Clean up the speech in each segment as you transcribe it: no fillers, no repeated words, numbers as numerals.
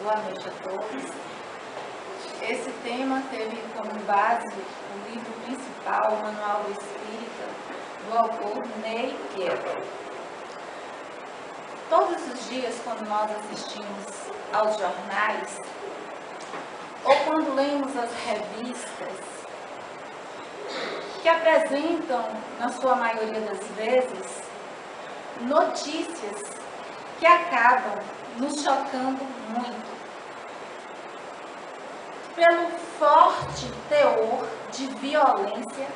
Boa noite a todos. Esse tema teve como base o livro principal, o Manual do Espírita, do autor Ney Guerra. Todos os dias, quando nós assistimos aos jornais, ou quando lemos as revistas, que apresentam, na sua maioria das vezes, notícias que acabam nos chocando muito, pelo forte teor de violência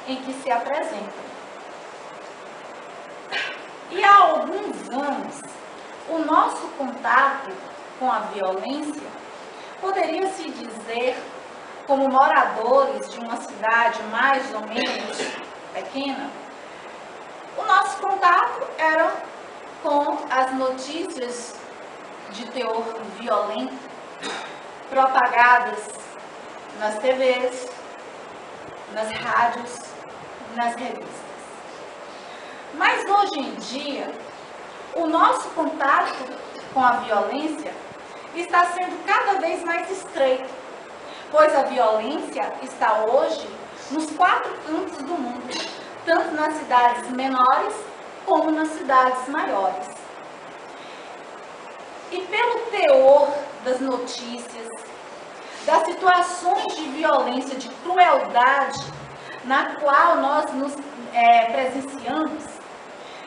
em que se apresentam. E há alguns anos, o nosso contato com a violência poderia-se dizer, como moradores de uma cidade mais ou menos pequena, o nosso contato era com as notícias de teor violento propagadas nas TVs, nas rádios, nas revistas. Mas hoje em dia, o nosso contato com a violência está sendo cada vez mais estreito, pois a violência está hoje nos 4 cantos do mundo, tanto nas cidades menores como nas cidades maiores. E pelo teor das notícias, das situações de violência, de crueldade, na qual nós nos presenciamos,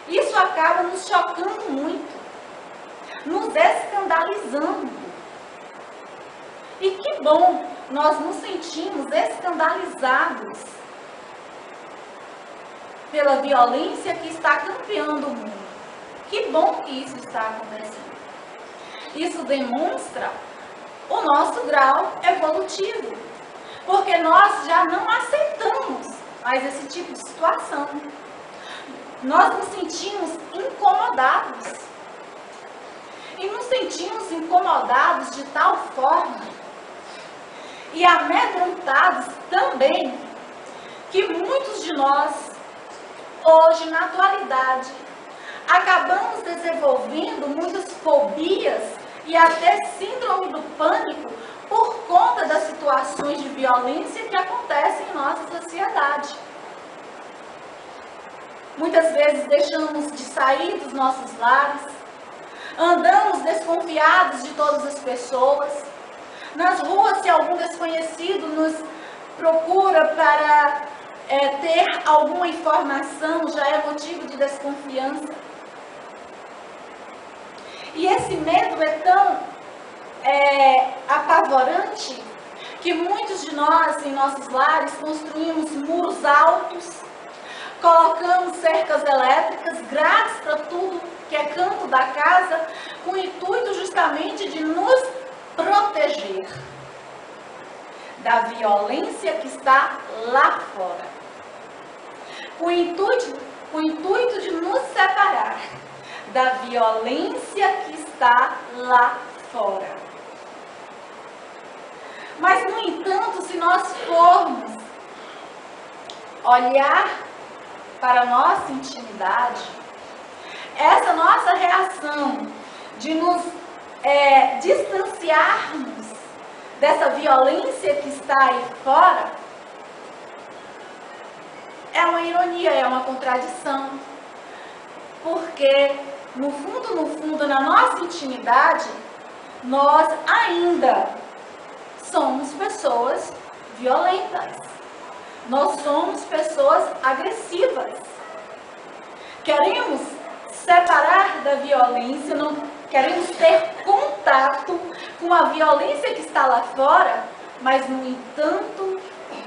isso acaba nos chocando muito, nos escandalizando. E que bom, nós nos sentimos escandalizados pela violência que está campeando o mundo. Que bom que isso está acontecendo. Isso demonstra o nosso grau evolutivo, porque nós já não aceitamos mais esse tipo de situação. Nós nos sentimos incomodados. E nos sentimos incomodados de tal forma e amedrontados também, que muitos de nós, hoje, na atualidade, acabamos desenvolvendo muitas fobias e até síndrome do pânico por conta das situações de violência que acontecem em nossa sociedade. Muitas vezes deixamos de sair dos nossos lares, andamos desconfiados de todas as pessoas. Nas ruas, se algum desconhecido nos procura para ter alguma informação, já é motivo de desconfiança. E esse medo é tão apavorante que muitos de nós, em nossos lares, construímos muros altos, colocamos cercas elétricas, grades para tudo que é canto da casa, com o intuito justamente de nos proteger da violência que está lá fora. Com o intuito de nos separar da violência que está lá fora. Mas, no entanto, se nós formos olhar para a nossa intimidade, essa nossa reação de nos distanciarmos dessa violência que está aí fora, é uma ironia, é uma contradição. Porque, no fundo, na nossa intimidade, nós ainda somos pessoas violentas. Nós somos pessoas agressivas. Queremos separar da violência, não queremos ter contato com a violência que está lá fora, mas, no entanto,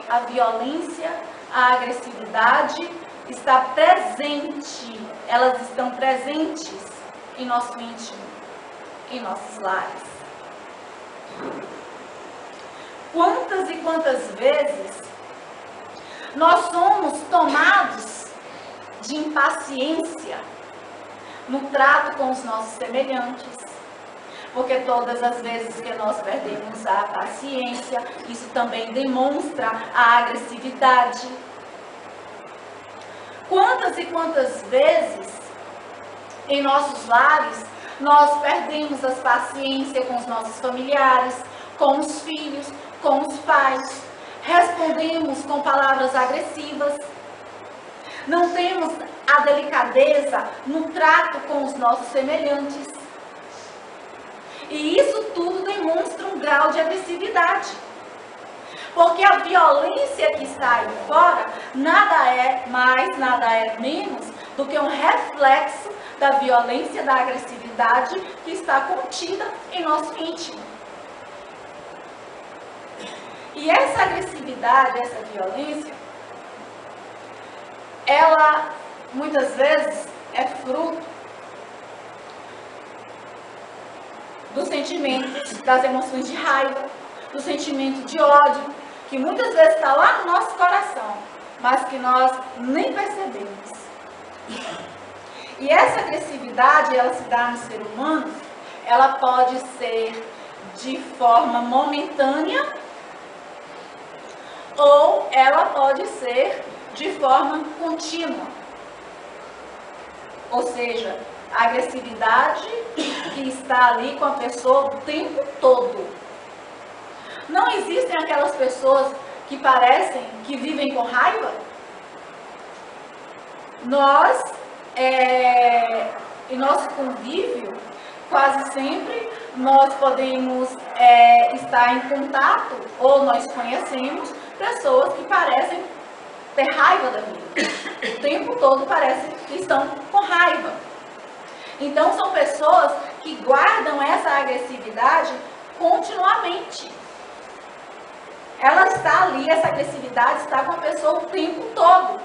a violência, a agressividade está presente, elas estão presentes em nosso íntimo, em nossos lares. Quantas e quantas vezes nós somos tomados de impaciência no trato com os nossos semelhantes, porque todas as vezes que nós perdemos a paciência, isso também demonstra a agressividade. Quantas e quantas vezes em nossos lares nós perdemos a paciência com os nossos familiares, com os filhos, com os pais, respondemos com palavras agressivas, não temos a delicadeza no trato com os nossos semelhantes. E isso tudo demonstra um grau de agressividade. Porque a violência que está aí fora nada é mais, nada é menos do que um reflexo da violência, da agressividade que está contida em nosso íntimo. E essa agressividade, essa violência, ela muitas vezes é fruto dos sentimentos, das emoções de raiva, do sentimento de ódio, que muitas vezes está lá no nosso coração, mas que nós nem percebemos. E essa agressividade, ela se dá no ser humano, ela pode ser de forma momentânea ou ela pode ser de forma contínua. Ou seja, a agressividade que está ali com a pessoa o tempo todo. Não existem aquelas pessoas que parecem que vivem com raiva? Nós, em nosso convívio, quase sempre nós podemos estar em contato ou nós conhecemos pessoas que parecem ter raiva da vida. O tempo todo parece que estão com raiva. Então são pessoas que guardam essa agressividade continuamente. Ela está ali, essa agressividade está com a pessoa o tempo todo.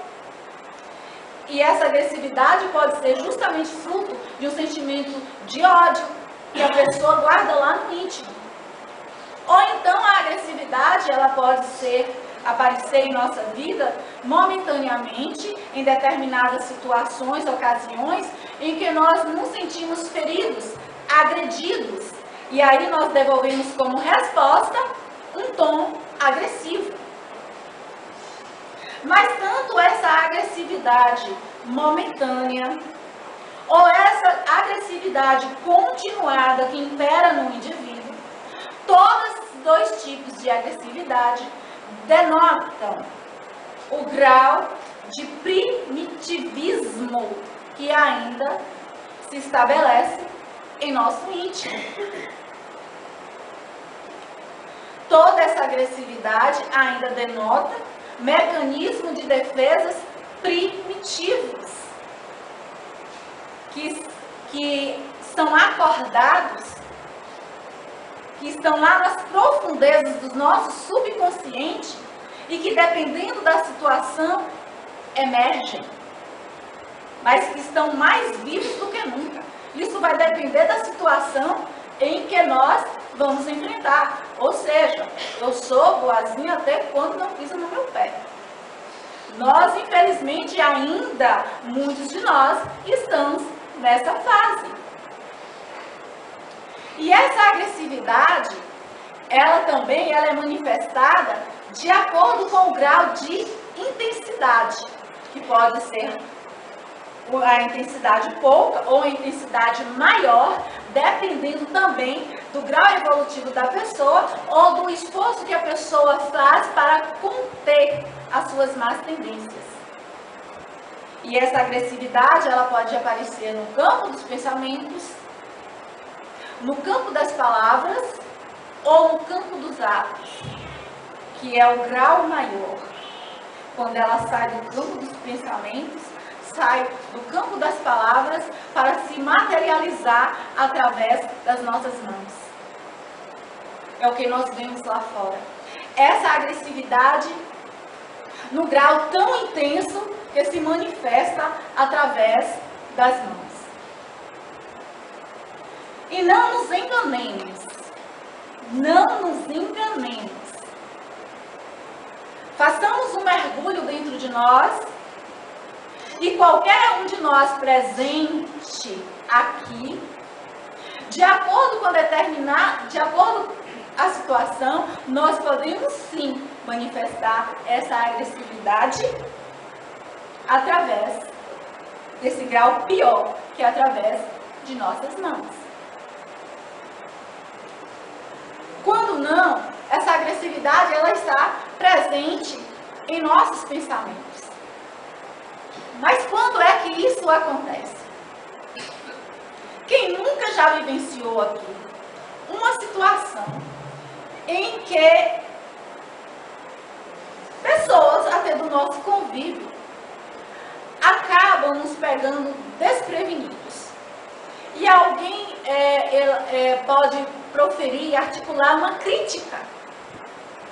E essa agressividade pode ser justamente fruto de um sentimento de ódio que a pessoa guarda lá no íntimo. Ou então a agressividade, ela pode aparecer em nossa vida momentaneamente, em determinadas situações, ocasiões, em que nós nos sentimos feridos, agredidos. E aí nós devolvemos como resposta um tom agressivo. Mas tanto essa agressividade momentânea ou essa agressividade continuada que impera no indivíduo, todos os dois tipos de agressividade denotam o grau de primitivismo que ainda se estabelece em nosso íntimo. Toda essa agressividade ainda denota mecanismos de defesas primitivos, que são acordados, que estão lá nas profundezas do nosso subconsciente e que, dependendo da situação, emergem, mas que estão mais vivos do que nunca. Isso vai depender da situação em que nós vamos enfrentar. Ou seja, eu sou boazinha até quando não pisa no meu pé. Nós, infelizmente, ainda, muitos de nós, estamos nessa fase. E essa agressividade, ela também é manifestada de acordo com o grau de intensidade, que pode ser a intensidade pouca ou a intensidade maior, dependendo também do grau evolutivo da pessoa ou do esforço que a pessoa faz para conter as suas más tendências. E essa agressividade, ela pode aparecer no campo dos pensamentos, no campo das palavras ou no campo dos atos, que é o grau maior. Quando ela sai do campo dos pensamentos, sai do campo das palavras para se materializar através das nossas mãos. É o que nós vemos lá fora. Essa agressividade no grau tão intenso que se manifesta através das mãos. E não nos enganemos. Não nos enganemos. Façamos um mergulho dentro de nós e qualquer um de nós presente aqui, de acordo com a situação, nós podemos sim manifestar essa agressividade através desse grau pior, que é através de nossas mãos. Quando não, essa agressividade ela está presente em nossos pensamentos. Mas quando é que isso acontece? Quem nunca já vivenciou aqui uma situação em que pessoas, até do nosso convívio, acabam nos pegando desprevenidos. E alguém pode proferir, articular uma crítica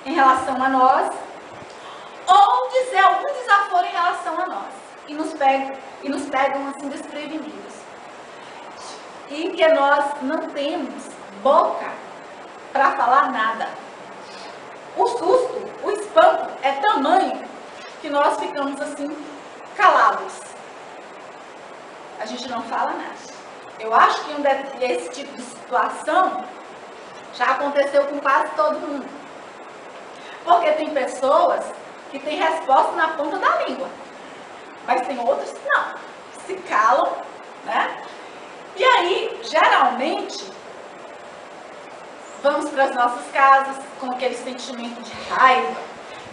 em relação a nós, ou dizer algum desaforo em relação a nós, e nos pegam assim desprevenidos. E que nós não temos boca para falar nada. O susto, o espanto é tamanho que nós ficamos assim calados. A gente não fala nada. Eu acho que esse tipo de situação já aconteceu com quase todo mundo. Porque tem pessoas que têm resposta na ponta da língua, mas tem outros que não, que se calam, né? E aí, geralmente, vamos para as nossas casas com aquele sentimento de raiva,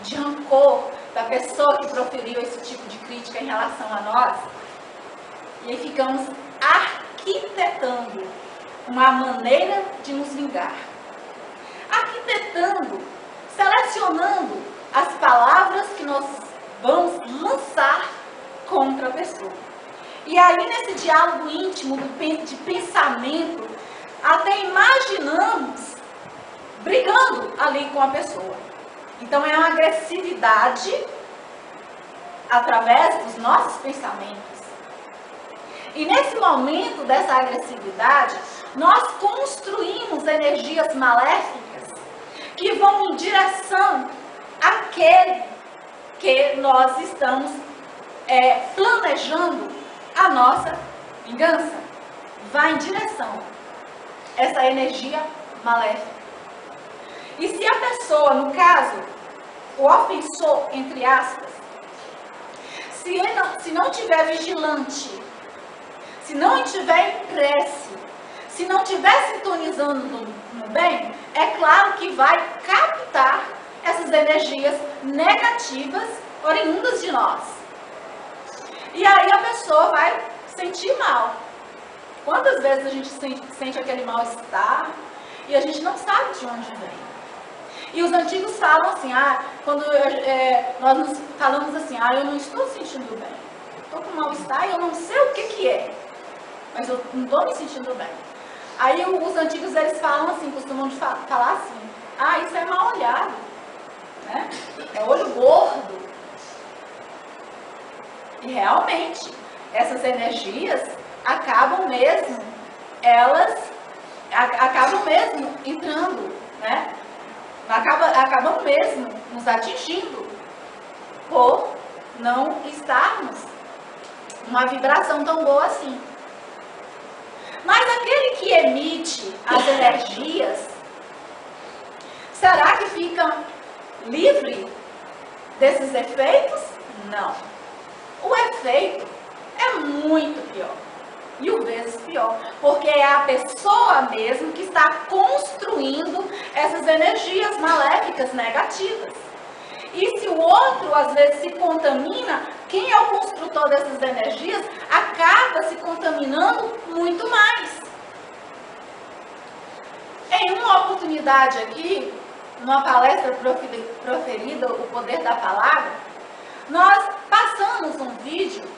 de rancor da pessoa que proferiu esse tipo de crítica em relação a nós. E aí ficamos arquitetando uma maneira de nos vingar. Arquitetando, selecionando as palavras que nós vamos lançar contra a pessoa. E aí, nesse diálogo íntimo de pensamento, até imaginamos brigando ali com a pessoa. Então, é uma agressividade através dos nossos pensamentos. E nesse momento dessa agressividade, nós construímos energias maléficas que vão em direção àquele que nós estamos planejando a nossa vingança. Vai em direção a essa energia maléfica. E se a pessoa, no caso, o ofensor, entre aspas, se não estiver vigilante, se não estiver em prece, se não estiver sintonizando no bem, é claro que vai captar essas energias negativas oriundas de nós. E aí a pessoa vai sentir mal. Quantas vezes a gente sente aquele mal-estar e a gente não sabe de onde vem? E os antigos falam assim, quando nós nos falamos assim, eu não estou sentindo bem. Estou com mal-estar e eu não sei o que é. Mas eu não estou me sentindo bem. Aí os antigos, eles falam assim, costumam falar assim, isso é mal olhado, né? É olho gordo. E realmente, essas energias acabam mesmo entrando, né? Acabam mesmo nos atingindo por não estarmos numa vibração tão boa assim. Mas aquele que emite as energias, será que fica livre desses efeitos? Não. O efeito é muito pior. 1000 vezes pior. Porque é a pessoa mesmo que está construindo essas energias maléficas negativas. E se o outro, às vezes, se contamina, quem é o construtor dessas energias acaba se contaminando muito mais. Em uma oportunidade aqui, numa palestra proferida, O Poder da Palavra, nós passamos um vídeo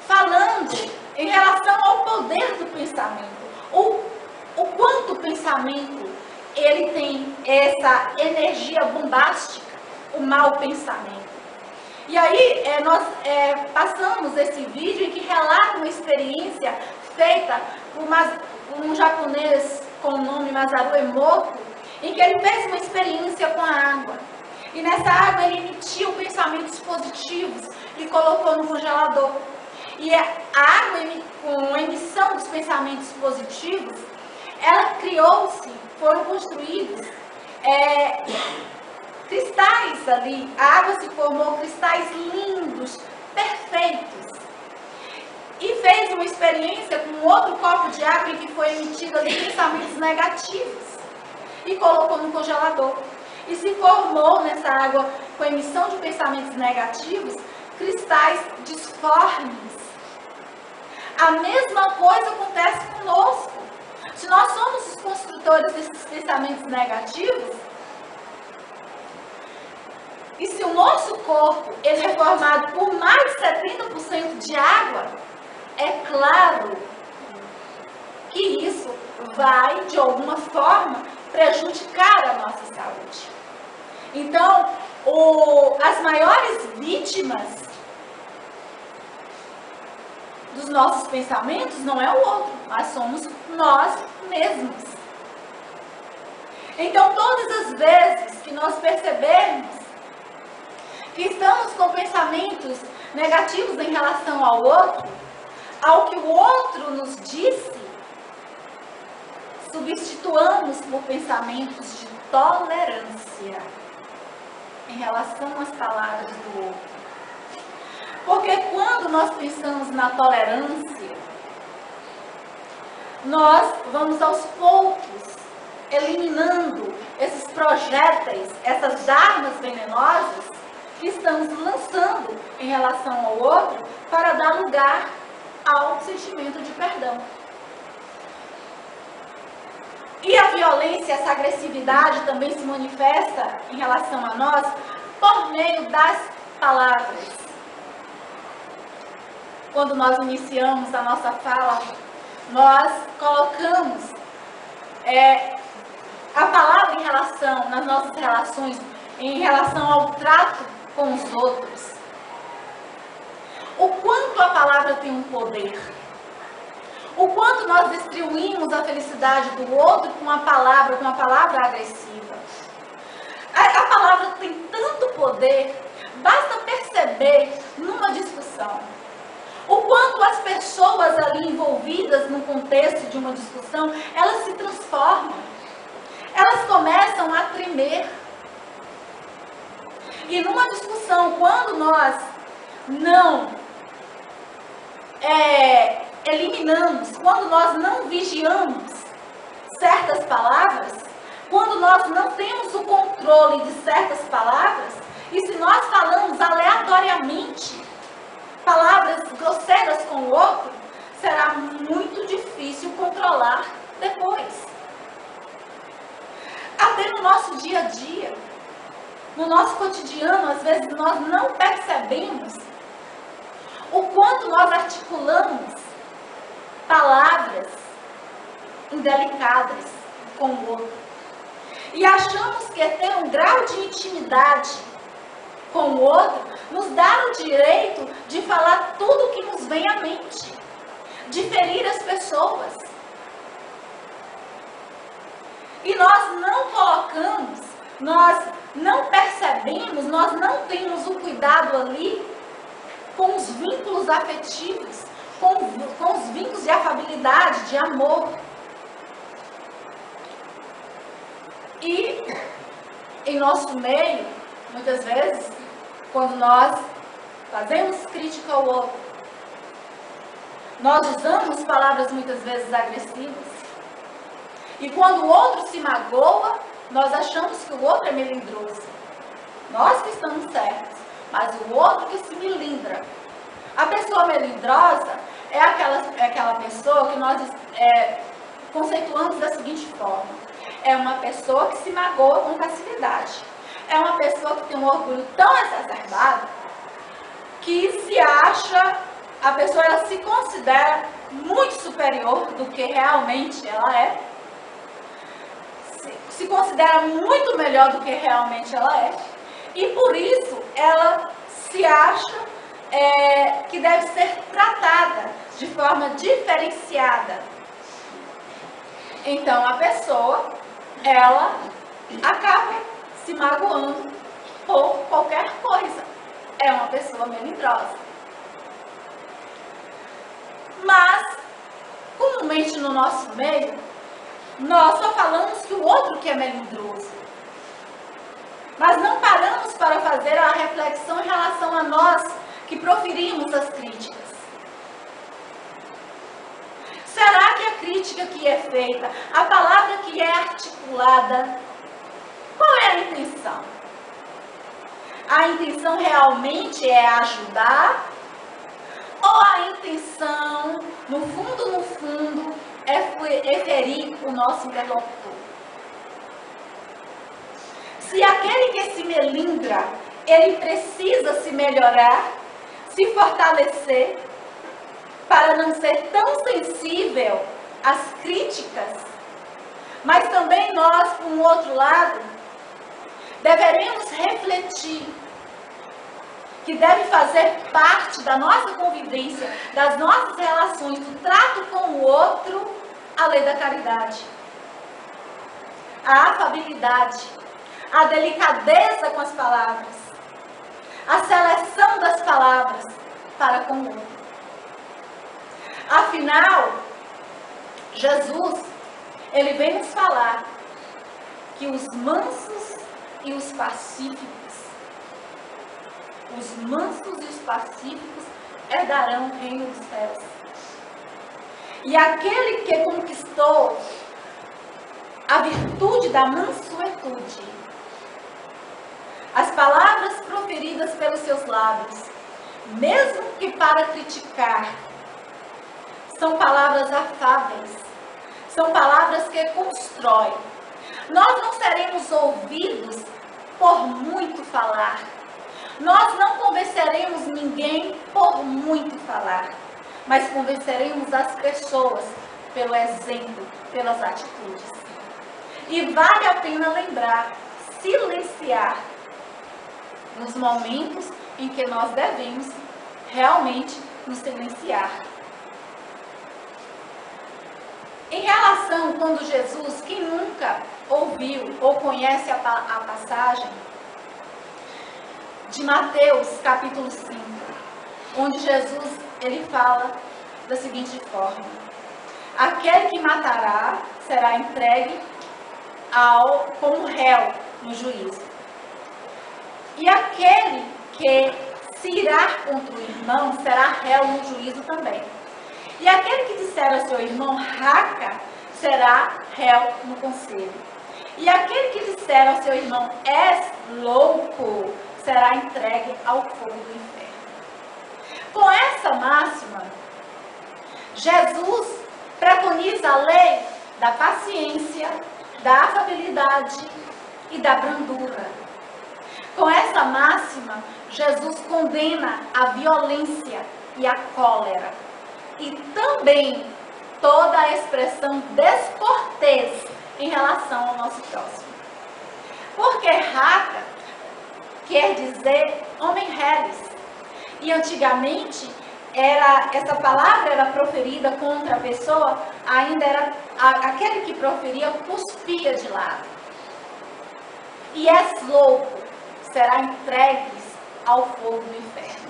falando em relação ao poder do pensamento. O quanto o pensamento ele tem essa energia bombástica, o mau pensamento. E aí nós passamos esse vídeo em que relata uma experiência feita por um japonês com o nome Masaru Emoto, em que ele fez uma experiência com a água. E nessa água ele emitiu pensamentos positivos e colocou no congelador. E a água, com a emissão dos pensamentos positivos, ela foram construídos cristais ali. A água se formou cristais lindos, perfeitos. E fez uma experiência com outro copo de água em que foi emitido ali pensamentos negativos e colocou no congelador. E se formou nessa água, com a emissão de pensamentos negativos, cristais disformes. A mesma coisa acontece conosco. Se nós somos os construtores desses pensamentos negativos, e se o nosso corpo ele é formado por mais de 70% de água, é claro que isso vai, de alguma forma, prejudicar a nossa saúde. Então, as maiores vítimas dos nossos pensamentos não é o outro, mas somos nós mesmos. Então, todas as vezes que nós percebermos que estamos com pensamentos negativos em relação ao outro, ao que o outro nos disse, substituamos por pensamentos de tolerância em relação às palavras do outro. Porque quando nós pensamos na tolerância, nós vamos aos poucos eliminando esses projéteis, essas armas venenosas que estamos lançando em relação ao outro para dar lugar ao sentimento de perdão. E a violência, essa agressividade também se manifesta em relação a nós por meio das palavras. Quando nós iniciamos a nossa fala, nós colocamos a palavra em relação, nas nossas relações, em relação ao trato com os outros. O quanto a palavra tem um poder. O quanto nós destruímos a felicidade do outro com a palavra agressiva. A palavra tem tanto poder, basta perceber numa discussão. O quanto as pessoas ali envolvidas no contexto de uma discussão, elas se transformam. Elas começam a tremer. E numa discussão, quando nós não eliminamos, quando nós não vigiamos certas palavras, quando nós não temos o controle de certas palavras, e se nós falamos aleatoriamente palavras grosseiras com o outro, será muito difícil controlar depois. Até no nosso dia a dia, no nosso cotidiano, às vezes nós não percebemos o quanto nós articulamos palavras indelicadas com o outro. E achamos que ter um grau de intimidade com o outro nos dá o direito de falar tudo o que nos vem à mente, de ferir as pessoas. E nós não colocamos, nós não percebemos, nós não temos o cuidado ali com os vínculos afetivos, com os vínculos de afabilidade, de amor. E em nosso meio, muitas vezes, quando nós fazemos crítica ao outro, nós usamos palavras muitas vezes agressivas. E quando o outro se magoa, nós achamos que o outro é melindroso. Nós que estamos certos, mas o outro que se melindra. A pessoa melindrosa é aquela pessoa que nós conceituamos da seguinte forma. É uma pessoa que se magoa com facilidade. É uma pessoa que tem um orgulho tão exacerbado que se acha, a pessoa ela se considera muito superior do que realmente ela é. Se considera muito melhor do que realmente ela é. E por isso ela se acha que deve ser tratada de forma diferenciada. Então a pessoa, ela acaba se magoando por qualquer coisa. É uma pessoa melindrosa. Mas, comumente no nosso meio, nós só falamos que o outro que é melindroso. Mas não paramos para fazer a reflexão em relação a nós que proferimos as críticas. crítica que é feita, a palavra que é articulada, qual é a intenção? A intenção realmente é ajudar? Ou a intenção, no fundo, é ferir o nosso interlocutor? Se aquele que se melindra, ele precisa se melhorar, se fortalecer, para não ser tão sensível às críticas, mas também nós, por um outro lado, deveremos refletir que deve fazer parte da nossa convivência, das nossas relações, do trato com o outro, a lei da caridade, a afabilidade, a delicadeza com as palavras, a seleção das palavras para com o outro. Afinal, Jesus, ele vem nos falar que os mansos e os pacíficos, herdarão o reino dos céus. E aquele que conquistou a virtude da mansuetude, as palavras proferidas pelos seus lábios, mesmo que para criticar, são palavras afáveis, são palavras que constroem. Nós não seremos ouvidos por muito falar. Nós não convenceremos ninguém por muito falar, mas convenceremos as pessoas pelo exemplo, pelas atitudes. E vale a pena lembrar, silenciar nos momentos em que nós devemos realmente nos silenciar. Em relação quando Jesus, quem nunca ouviu ou conhece a passagem de Mateus capítulo 5, onde Jesus ele fala da seguinte forma: aquele que matará será entregue como réu no juízo, e aquele que se irá contra o irmão será réu no juízo também. E aquele que disser ao seu irmão raca será réu no conselho. E aquele que disser ao seu irmão és louco será entregue ao fogo do inferno. Com essa máxima, Jesus preconiza a lei da paciência, da afabilidade e da brandura. Com essa máxima, Jesus condena a violência e a cólera. E também toda a expressão descortês em relação ao nosso próximo. Porque raca quer dizer homem reles. E antigamente, essa palavra era proferida contra a pessoa, ainda era aquele que proferia cuspia de lado. E és louco, será entregues ao fogo do inferno.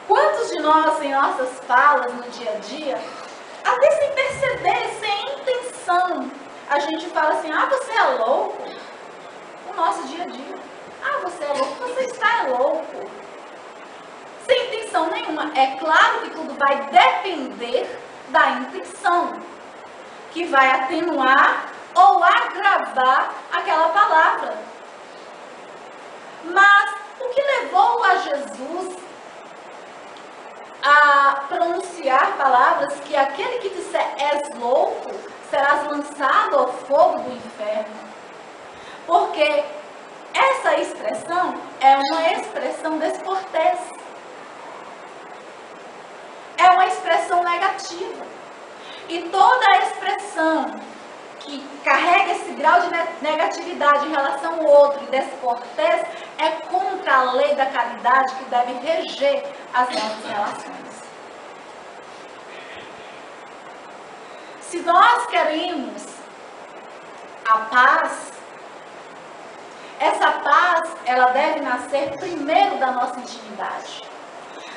Quantos de nós, em nossas falas no dia a dia, até sem perceber, sem intenção, a gente fala assim: ah, você é louco? No nosso dia a dia. Ah, você é louco, você está louco. Sem intenção nenhuma. É claro que tudo vai depender da intenção, que vai atenuar ou agravar aquela palavra. Mas o que levou a Jesus a pronunciar palavras que aquele que disser és louco, serás lançado ao fogo do inferno? Porque essa expressão é uma expressão descortês. É uma expressão negativa. E toda a expressão que carrega esse grau de negatividade em relação ao outro e descortês é contra a lei da caridade que deve reger as nossas relações. Se nós queremos a paz, essa paz ela deve nascer primeiro da nossa intimidade.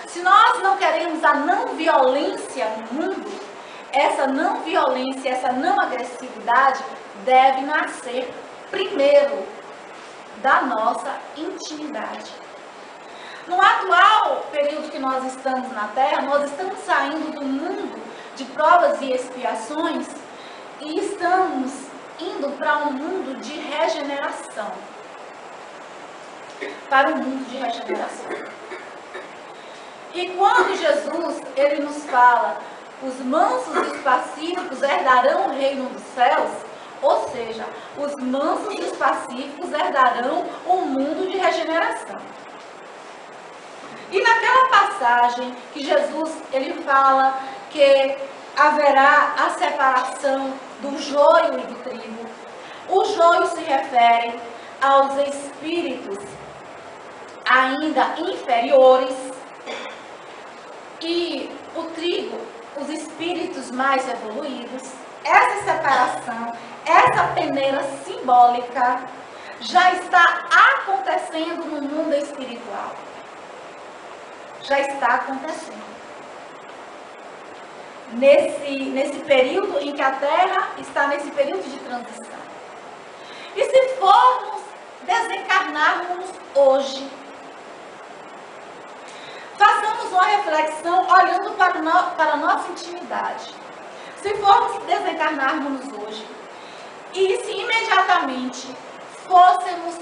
Se nós não queremos a não violência no mundo, essa não violência, essa não agressividade deve nascer primeiro da nossa intimidade. No atual período que nós estamos na Terra, nós estamos saindo do mundo de provas e expiações e estamos indo para um mundo de regeneração. Para um mundo de regeneração. E quando Jesus, ele nos fala, os mansos e os pacíficos herdarão o reino dos céus, ou seja, os mansos e os pacíficos herdarão um mundo de regeneração. E naquela passagem que Jesus, ele fala que haverá a separação do joio e do trigo. O joio se refere aos espíritos ainda inferiores e o trigo, os espíritos mais evoluídos. Essa separação, essa peneira simbólica já está acontecendo no mundo espiritual. Já está acontecendo. Nesse período em que a Terra está nesse período de transição. E se formos desencarnarmos hoje, façamos uma reflexão olhando para a nossa intimidade. Se formos desencarnarmos hoje e se imediatamente fôssemos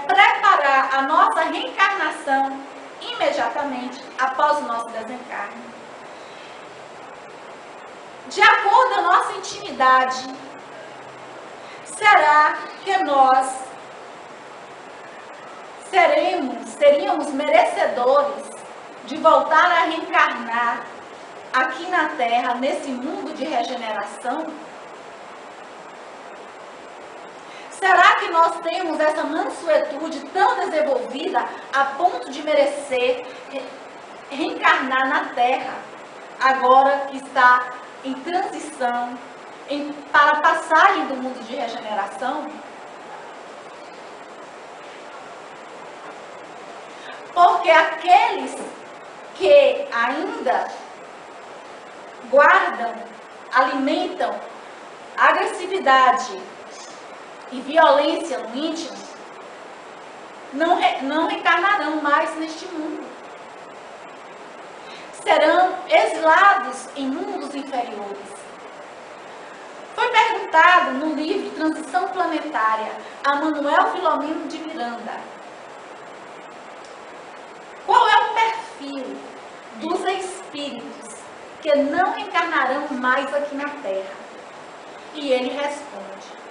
preparar a nossa reencarnação imediatamente após o nosso desencarne, de acordo com a nossa intimidade, será que nós seríamos merecedores de voltar a reencarnar aqui na Terra, nesse mundo de regeneração? Será que nós temos essa mansuetude tão desenvolvida a ponto de merecer reencarnar na Terra, agora que está em transição, para a passagem do mundo de regeneração? Porque aqueles que ainda guardam, alimentam agressividade e violência no íntimo, não reencarnarão mais neste mundo. Serão exilados em mundos inferiores. Foi perguntado no livro Transição Planetária a Manuel Filomeno de Miranda: qual é o perfil dos espíritos que não reencarnarão mais aqui na Terra? E ele responde,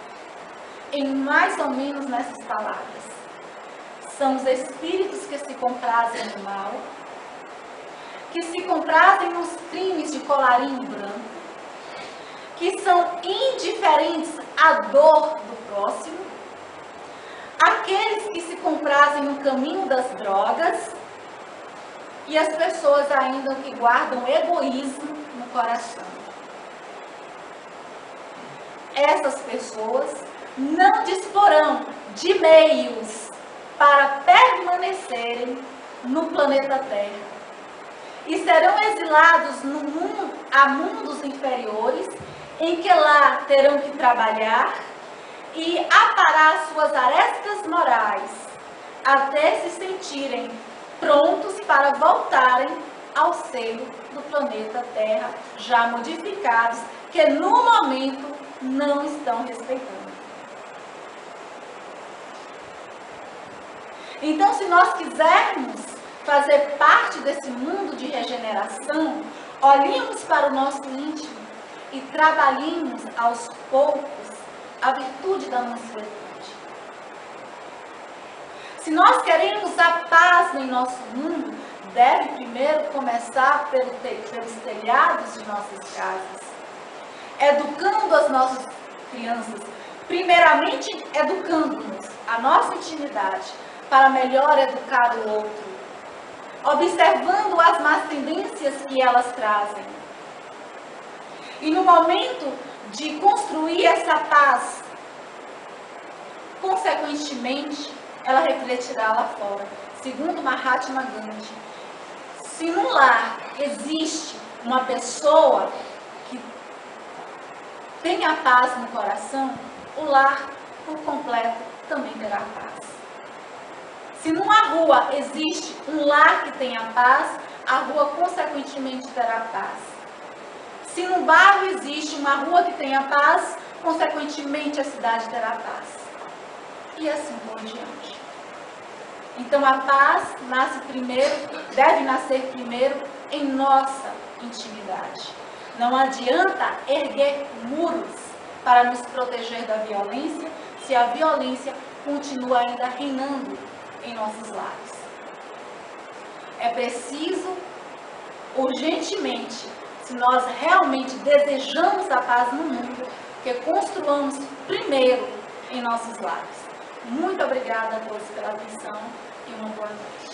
em mais ou menos nessas palavras: são os espíritos que se comprazem no mal, que se comprazem nos crimes de colarinho branco, que são indiferentes à dor do próximo, aqueles que se comprazem no caminho das drogas e as pessoas ainda que guardam egoísmo no coração. Essas pessoas não disporão de meios para permanecerem no planeta Terra e serão exilados a mundos inferiores, em que lá terão que trabalhar e aparar suas arestas morais até se sentirem prontos para voltarem ao seio do planeta Terra, já modificados, que no momento não estão respeitando. Então, se nós quisermos fazer parte desse mundo de regeneração, olhemos para o nosso íntimo e trabalhemos aos poucos a virtude da mansuetude. Se nós queremos a paz em nosso mundo, deve primeiro começar pelos telhados de nossas casas, educando as nossas crianças, primeiramente educando-nos a nossa intimidade, para melhor educar o outro, observando as más tendências que elas trazem. E no momento de construir essa paz, consequentemente, ela refletirá lá fora. Segundo Mahatma Gandhi, se no lar existe uma pessoa que tenha paz no coração, o lar, por completo, também terá paz. Se numa rua existe um lar que tenha paz, a rua, consequentemente, terá paz. Se no bairro existe uma rua que tenha paz, consequentemente a cidade terá paz. E assim por diante. Então a paz deve nascer primeiro em nossa intimidade. Não adianta erguer muros para nos proteger da violência, se a violência continua ainda reinando em nossos lares. É preciso, urgentemente, se nós realmente desejamos a paz no mundo, que construamos primeiro em nossos lares. Muito obrigada a todos pela atenção e uma boa noite.